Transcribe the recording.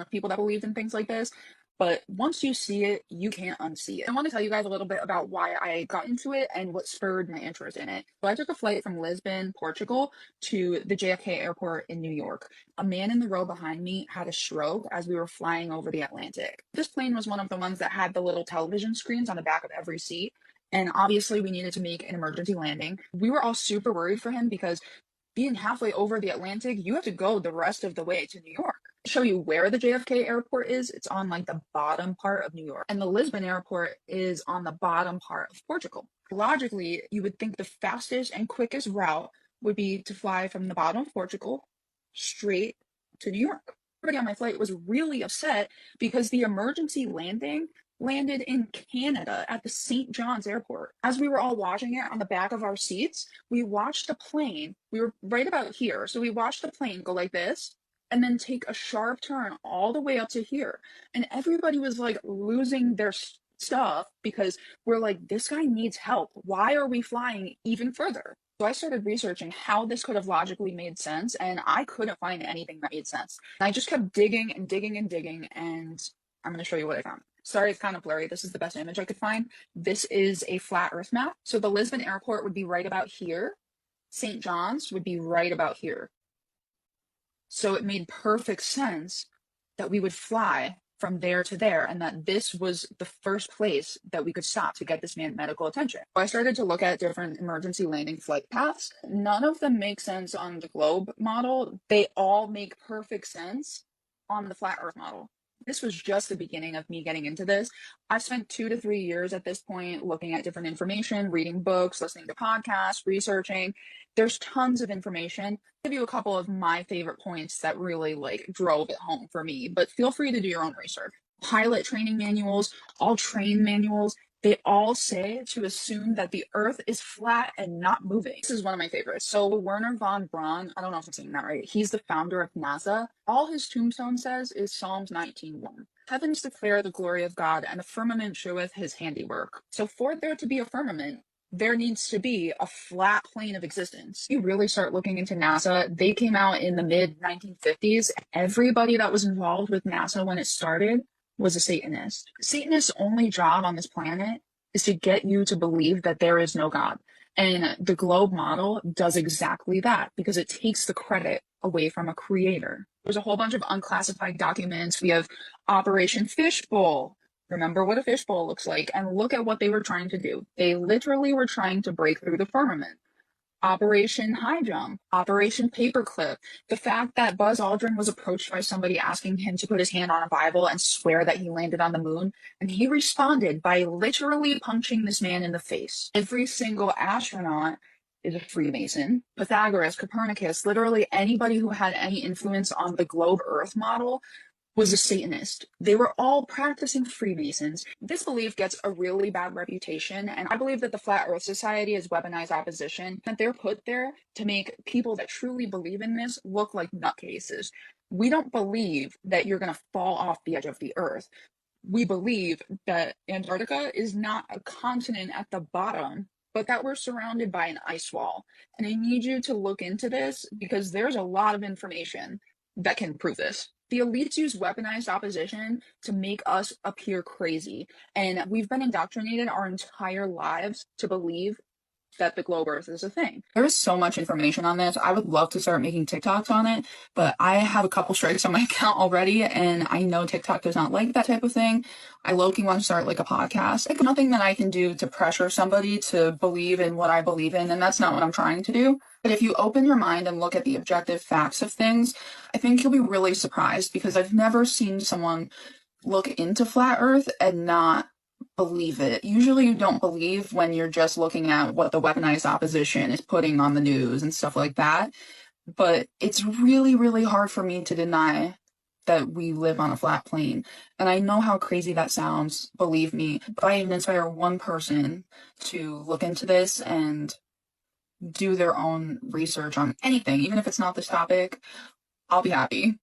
of people that believed in things like this. But once you see it, you can't unsee it. I want to tell you guys a little bit about why I got into it and what spurred my interest in it. So I took a flight from Lisbon, Portugal to the JFK airport in New York. A man in the row behind me had a stroke as we were flying over the Atlantic. This plane was one of the ones that had the little television screens on the back of every seat. And obviously, we needed to make an emergency landing. We were all super worried for him because being halfway over the Atlantic, you have to go the rest of the way to New York. To show you where the JFK airport is, it's on like the bottom part of New York, and the Lisbon airport is on the bottom part of Portugal. Logically, you would think the fastest and quickest route would be to fly from the bottom of Portugal straight to New York. Everybody on my flight was really upset because the emergency landing landed in Canada at the St. John's airport. As we were all watching it on the back of our seats, we watched the plane. We were right about here. So we watched the plane go like this and then take a sharp turn all the way up to here. And everybody was like losing their stuff because we're like, this guy needs help. Why are we flying even further? So I started researching how this could have logically made sense, and I couldn't find anything that made sense. And I just kept digging and digging and digging, and I'm going to show you what I found. Sorry, it's kind of blurry. This is the best image I could find. This is a flat Earth map. So the Lisbon airport would be right about here. St. John's would be right about here. So it made perfect sense that we would fly from there to there, and that this was the first place that we could stop to get this man medical attention. So I started to look at different emergency landing flight paths. None of them make sense on the globe model. They all make perfect sense on the flat Earth model. This was just the beginning of me getting into this. I've spent 2 to 3 years at this point looking at different information, reading books, listening to podcasts, researching. There's tons of information. I'll give you a couple of my favorite points that really drove it home for me, but feel free to do your own research. Pilot training manuals, all train manuals, they all say to assume that the Earth is flat and not moving. This is one of my favorites. So Werner von Braun, I don't know if I'm saying that right. He's the founder of NASA. All his tombstone says is Psalms 19:1. Heavens declare the glory of God, and the firmament showeth his handiwork. So for there to be a firmament, there needs to be a flat plane of existence. You really start looking into NASA. They came out in the mid 1950s. Everybody that was involved with NASA when it started was a Satanist. Satanist's only job on this planet is to get you to believe that there is no God. And the globe model does exactly that because it takes the credit away from a creator. There's a whole bunch of unclassified documents. We have Operation Fishbowl. Remember what a fishbowl looks like, and look at what they were trying to do. They literally were trying to break through the firmament. Operation High Jump, Operation Paperclip, the fact that Buzz Aldrin was approached by somebody asking him to put his hand on a Bible and swear that he landed on the moon, and he responded by literally punching this man in the face. Every single astronaut is a Freemason. Pythagoras, Copernicus, literally anybody who had any influence on the globe Earth model was a Satanist. They were all practicing Freemasons. This belief gets a really bad reputation, and I believe that the Flat Earth Society is weaponized opposition, that they're put there to make people that truly believe in this look like nutcases. We don't believe that you're going to fall off the edge of the Earth. We believe that Antarctica is not a continent at the bottom, but that we're surrounded by an ice wall. And I need you to look into this because there's a lot of information that can prove this. The elites use weaponized opposition to make us appear crazy, and we've been indoctrinated our entire lives to believe that the globe Earth is a thing. There is so much information on this. I would love to start making TikToks on it, but I have a couple strikes on my account already, and I know TikTok does not like that type of thing. I low-key want to start like a podcast. Like nothing that I can do to pressure somebody to believe in what I believe in, and that's not what I'm trying to do. But if you open your mind and look at the objective facts of things, I think you'll be really surprised because I've never seen someone look into flat Earth and not believe it. Usually you don't believe when you're just looking at what the weaponized opposition is putting on the news and stuff like that. But it's really, really hard for me to deny that we live on a flat plane. And I know how crazy that sounds, believe me. If I even inspire one person to look into this and do their own research on anything, even if it's not this topic, I'll be happy.